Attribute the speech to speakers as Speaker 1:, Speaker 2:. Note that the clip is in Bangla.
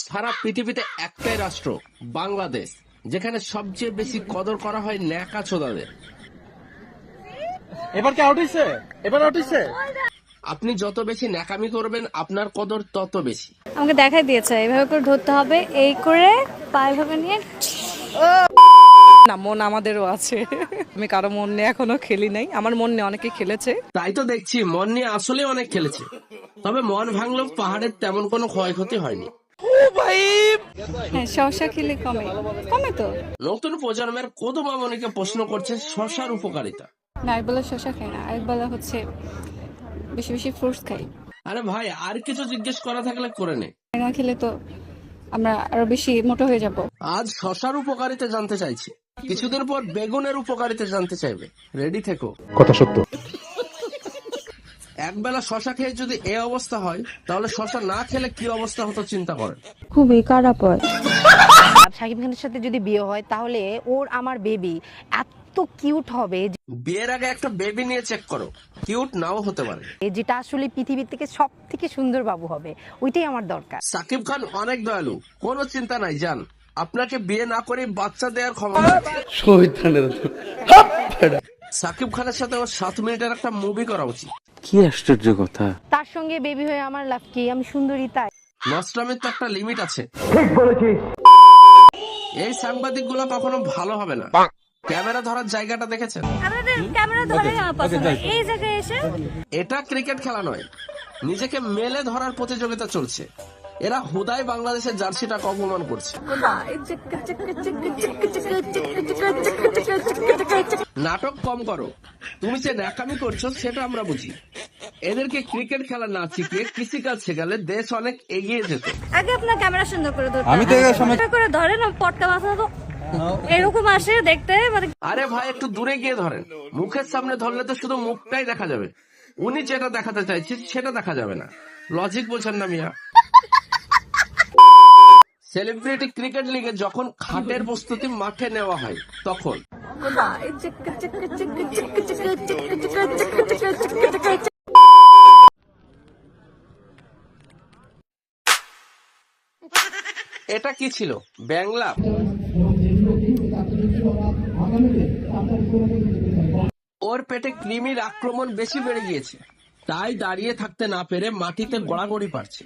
Speaker 1: সারা পৃথিবীতে একটাই রাষ্ট্র বাংলাদেশ, যেখানে সবচেয়ে বেশি কদর করা হয় ন্যাকা চোদাদের।
Speaker 2: এবার কি আউট হইছে? এবার আউট হইছে?
Speaker 1: আপনি যত বেশি ন্যাকামি করবেন আপনার কদর তত বেশি।
Speaker 3: আমাকে দেখাই দিয়েছে এইভাবে করে ধরতে হবে, এই করে পায়ে ভাবে নিয়ে।
Speaker 4: না, মন আমাদেরও আছে। আমি কারো মন নিয়ে এখনো খেলি নাই, আমার মন নিয়ে অনেকে খেলেছে।
Speaker 1: তাই তো দেখছি মন নিয়ে আসলে অনেক খেলেছে, তবে মন ভাঙলেও পাহাড়ের তেমন কোনো ক্ষয়ক্ষতি হয়নি।
Speaker 3: হ্যাঁ, শসা খেলে কমে কমে তো।
Speaker 1: নতুন প্রজন্মের কদু মামনিকে প্রশ্ন করছে শশার উপকারিতা।
Speaker 3: না, একবেলা শসা খাই না, আরেকবেলা হচ্ছে বেশি বেশি ফ্রুটস খাই।
Speaker 1: আরে ভাই, আর কিছু জিজ্ঞেস করা থাকলে করে নে।
Speaker 3: না খেলে তো আমরা আরো বেশি মোটা হয়ে যাব।
Speaker 1: আজ শশার উপকারিতা জানতে চাইছি, কিছুদিন পর বেগুনের উপকারিতা জানতে চাইবে। রেডি থেকো।
Speaker 2: কথা সত্য।
Speaker 1: একবেলা শশা খেয়ে যদি এ অবস্থা হয়, তাহলে শশা না খেলে কি অবস্থা হতো চিন্তা করেন।
Speaker 3: খুবই খারাপ হয়।
Speaker 5: আর শাকিব খানের সাথে যদি বিয়ে হয় তাহলে ওর আমার বেবি এত কিউট হবে
Speaker 1: বিয়ের আগে একটা বেবি নিয়ে চেক করো, কিউট নাও হতে পারে।
Speaker 5: যেটা আসলে পৃথিবীর থেকে সব থেকে সুন্দর বাবু হবে, ওইটাই আমার দরকার।
Speaker 1: সাকিব খান অনেক দয়ালু, কোনো চিন্তা নাই, যান। আপনাকে বিয়ে না করে বাচ্চা দেওয়ার ক্ষমতা আছে। সাকিব খানের সাথে ওর 7 মিনিটের একটা মুভি করা উচিত।
Speaker 6: কি আশ্চর্য কথা।
Speaker 5: তার সঙ্গে বেবি হয়ে আমার লাভ কি? আমি সুন্দরী তাই।
Speaker 1: নষ্টমের তো একটা লিমিট আছে। এই সাংবাদিক গুলো কখনো ভালো হবে না। ক্যামেরা ধরার জায়গাটা দেখেছেন?
Speaker 3: আমাদের ক্যামেরা ধরে আমার পছন্দ, এই জায়গায় এসে।
Speaker 1: এটা ক্রিকেট খেলা নয়, নিজেকে মেলে ধরার প্রতিযোগিতা চলছে। এরা হুদাই বাংলাদেশের জার্সিটাকে অপমান করছে। নাটক কম করো, তুমি যে ন্যাকামি করছো সেটা আমরা বুঝি। এদেরকে ক্রিকেট খেলা না শিখিয়ে কৃষিকাজ শেখালে দেশ অনেক এগিয়ে যেত।
Speaker 3: আগে আপনার ক্যামেরা সুন্দর করে ধরতে
Speaker 2: আমি তো এর সময়
Speaker 3: করে ধরে না, পটকা মাথা তো এরকম আসে দেখতে, মানে
Speaker 1: আরে ভাই, একটু দূরে গিয়ে ধরেন। মুখের সামনে ধরলে তো শুধু মুখটাই দেখা যাবে, উনি যেটা দেখাতে চাইছে সেটা দেখা যাবে না। লজিক বোঝেন না মিয়া। সেলিব্রিটি ক্রিকেট লিগে যখন খাটের প্রস্তুতি মাঠে নেওয়া হয় তখন এটা কি ছিল? বাংলা? ওর পেটে কৃমির আক্রমণ বেশি বেড়ে গিয়েছে, তাই দাঁড়িয়ে থাকতে না পেরে মাটিতে গড়াগড়ি পারছে।